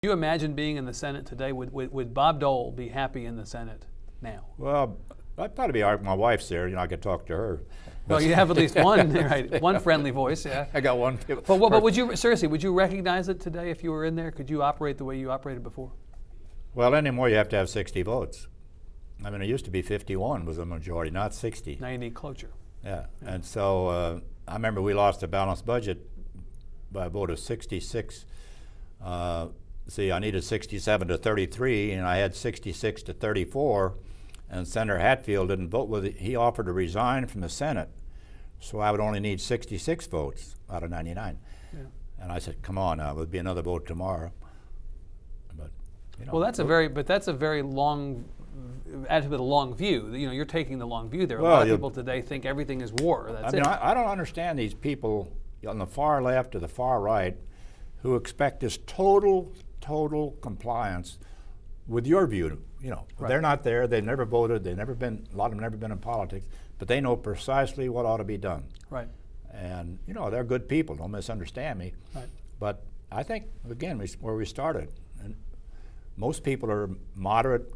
you imagine being in the Senate today? Would Bob Dole be happy in the Senate now? Well, I'd probably be my wife's there. You know, I could talk to her. Well, you have at least one, right? One friendly voice, yeah. I got one. But would you seriously? Would you recognize it today if you were in there? Could you operate the way you operated before? Well, anymore you have to have 60 votes. I mean, it used to be 51 was a majority, not 60. Now you need cloture. Yeah, and so I remember we lost a balanced budget by a vote of 66. See, I needed 67 to 33, and I had 66 to 34. And Senator Hatfield didn't vote with it. He offered to resign from the Senate, so I would only need 66 votes out of 99. Yeah. And I said, "Come on, there'll be another vote tomorrow." But you know, well, that's a very long, with a long view. You know, you're taking the long view there. Well, a lot of people today think everything is war. That's it. I don't understand these people on the far left or the far right who expect this total compliance with your view. You know, right. They're not there. They've never voted. They've never been. A lot of them never been in politics, but they know precisely what ought to be done. Right. And you know, they're good people. Don't misunderstand me. Right. But I think again, where we started, and most people are moderate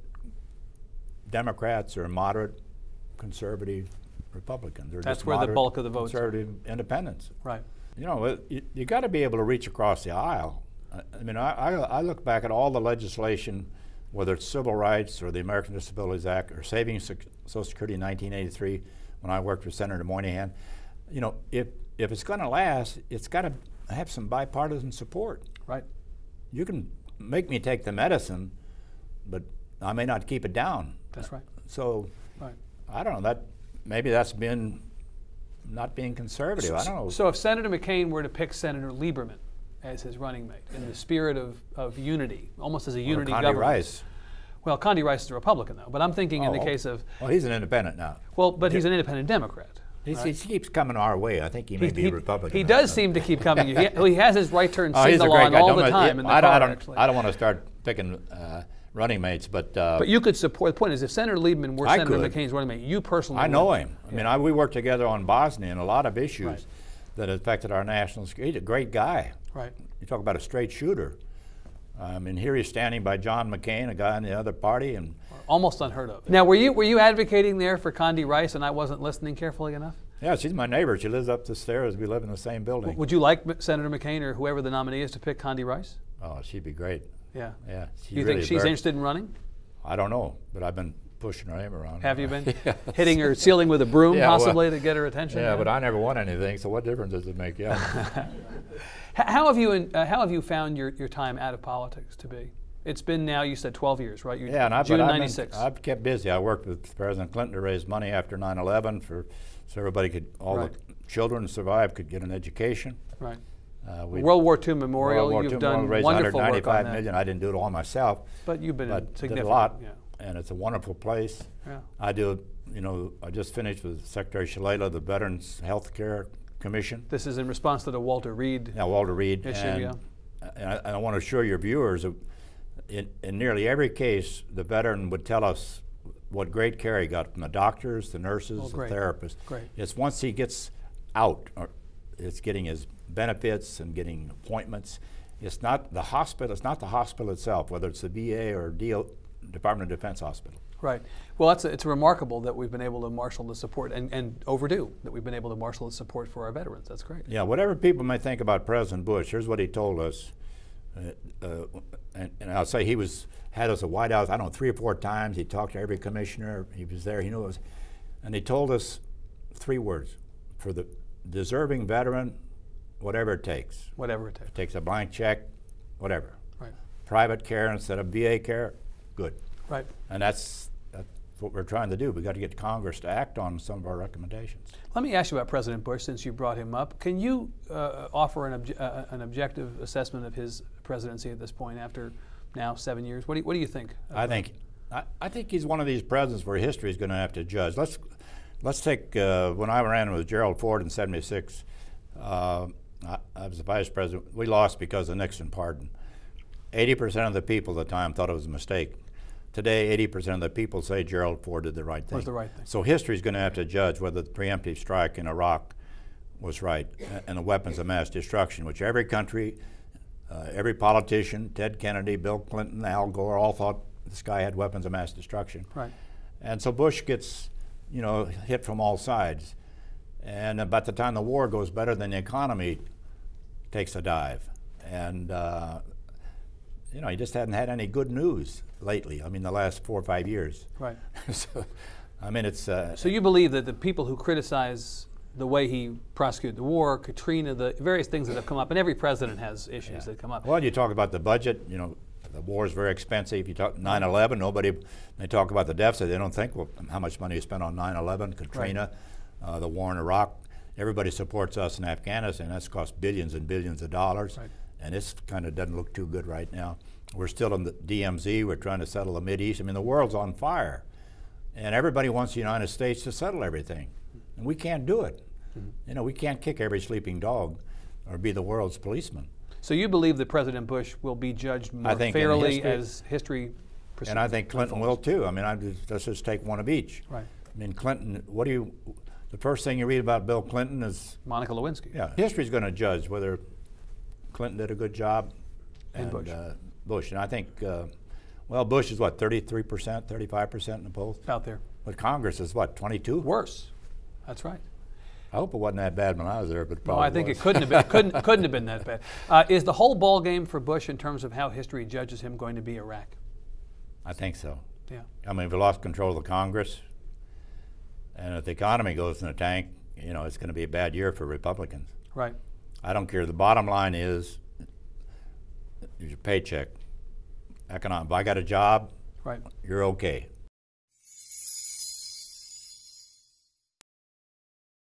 Democrats or moderate conservative Republicans. That's where the bulk of the votes are. Conservative independents. Right. You know, you got to be able to reach across the aisle. I mean, I look back at all the legislation, whether it's civil rights or the American Disabilities Act or saving Social Security in 1983 when I worked with Senator Moynihan. You know, if it's going to last, it's got to have some bipartisan support. Right. You can make me take the medicine, but I may not keep it down. That's right. So, right. I don't know, maybe that's been not being conservative. I don't know. So if Senator McCain were to pick Senator Lieberman as his running mate in the spirit of unity, almost as a unity government. Condi Rice. Well, Condi Rice is a Republican, though. But I'm thinking in the case of... Well, he's an independent now. Well, but he's an independent Democrat. He keeps coming our way. I think he may be a Republican. He does seem to keep coming. He has his right turn signal on all the time in the car, actually. I don't want to start picking running mates, but... But you could support... The point is, if Senator Lieberman were Senator McCain's running mate, you personally I know him. I mean, we worked together on Bosnia and a lot of issues that affected our national security. He's a great guy. Right. You talk about a straight shooter. And here he's standing by John McCain, a guy in the other party, and almost unheard of. Now, were you advocating there for Condi Rice, and I wasn't listening carefully enough? Yeah, she's my neighbor. She lives up the stairs. We live in the same building. Would you like Senator McCain or whoever the nominee is to pick Condi Rice? Oh, she'd be great. Yeah. Yeah. Do you think she's interested in running? I don't know, but I've been pushing her name around. Have you been hitting her ceiling with a broom, possibly, to get her attention? Yeah, but I never won anything, so what difference does it make? Yeah. How have you found your time out of politics to be? It's been now, you said 12 years, right? Yeah, and June of '96. I've kept busy. I worked with President Clinton to raise money after 9/11 so everybody could, all the children survive could get an education. Right. World War II Memorial, World War you've II done raised wonderful work on that. million. I didn't do it all myself. But you've been significant. Did a lot, yeah. and it's a wonderful place. Yeah. I do, you know, I just finished with Secretary Shalala, the Veterans Health Care Commission. This is in response to the Walter Reed Walter Reed issue, and I want to assure your viewers, in nearly every case, the veteran would tell us what great care he got from the doctors, the nurses, the therapists. Great. It's once he gets out, or it's getting his benefits and getting appointments. It's not the hospital. It's not the hospital itself, whether it's the VA or Department of Defense hospital. Right. Well, it's remarkable that we've been able to marshal the support, and overdue that we've been able to marshal the support for our veterans. That's great. Yeah. Whatever people may think about President Bush, here's what he told us. And I'll say he had us at White House, I don't know, 3 or 4 times. He talked to every commissioner. He was there. He knew it was. And he told us 3 words: for the deserving veteran, whatever it takes. Whatever it takes. If it takes a blank check, whatever. Right. Private care instead of VA care, good. Right. And that's what we're trying to do. We've got to get Congress to act on some of our recommendations. Let me ask you about President Bush, since you brought him up. Can you offer an objective assessment of his presidency at this point, after now 7 years? What do you think? I think he's one of these presidents where history is going to have to judge. Let's take when I ran with Gerald Ford in '76. I was the vice president. We lost because of Nixon pardon. 80% of the people at the time thought it was a mistake. Today, 80% of the people say Gerald Ford did the right thing. Was the right thing. So history is going to have to judge whether the preemptive strike in Iraq was right, and the weapons of mass destruction, which every country Every politician, Ted Kennedy, Bill Clinton, Al Gore, all thought this guy had weapons of mass destruction. Right. And so Bush gets, hit from all sides. And about the time the war goes better, then the economy takes a dive. And, he just hadn't had any good news lately. I mean, the last 4 or 5 years. Right. So, I mean, it's... so you believe that the people who criticize the way he prosecuted the war, Katrina, the various things that have come up, and every president has issues that come up. Well, you talk about the budget, the war is very expensive. You talk 9/11, they talk about the deficit, they don't think, well, how much money you spent on 9/11, Katrina, the war in Iraq. Everybody supports us in Afghanistan. That's cost billions and billions of dollars. Right. And this kind of doesn't look too good right now. We're still in the DMZ. We're trying to settle the Mideast. I mean, the world's on fire. And everybody wants the United States to settle everything. And we can't do it. Mm-hmm. We can't kick every sleeping dog or be the world's policeman. So you believe that President Bush will be judged more fairly as history proceeds? And I think Clinton will too. I mean, let's just take one of each. Right. I mean, Clinton, the first thing you read about Bill Clinton is... Monica Lewinsky. Yeah, history's going to judge whether Clinton did a good job and Bush. Bush. And I think, Bush is what, 33%, 35% in the polls? Out there. But Congress is what, 22? Worse. That's right. I hope it wasn't that bad when I was there, but it probably I think was. it couldn't have been. couldn't have been that bad. Is the whole ball game for Bush in terms of how history judges him going to be Iraq? I think so. Yeah. I mean, if we lost control of the Congress, and if the economy goes in the tank, it's going to be a bad year for Republicans. Right. I don't care. The bottom line is your paycheck. If I got a job, right, you're okay.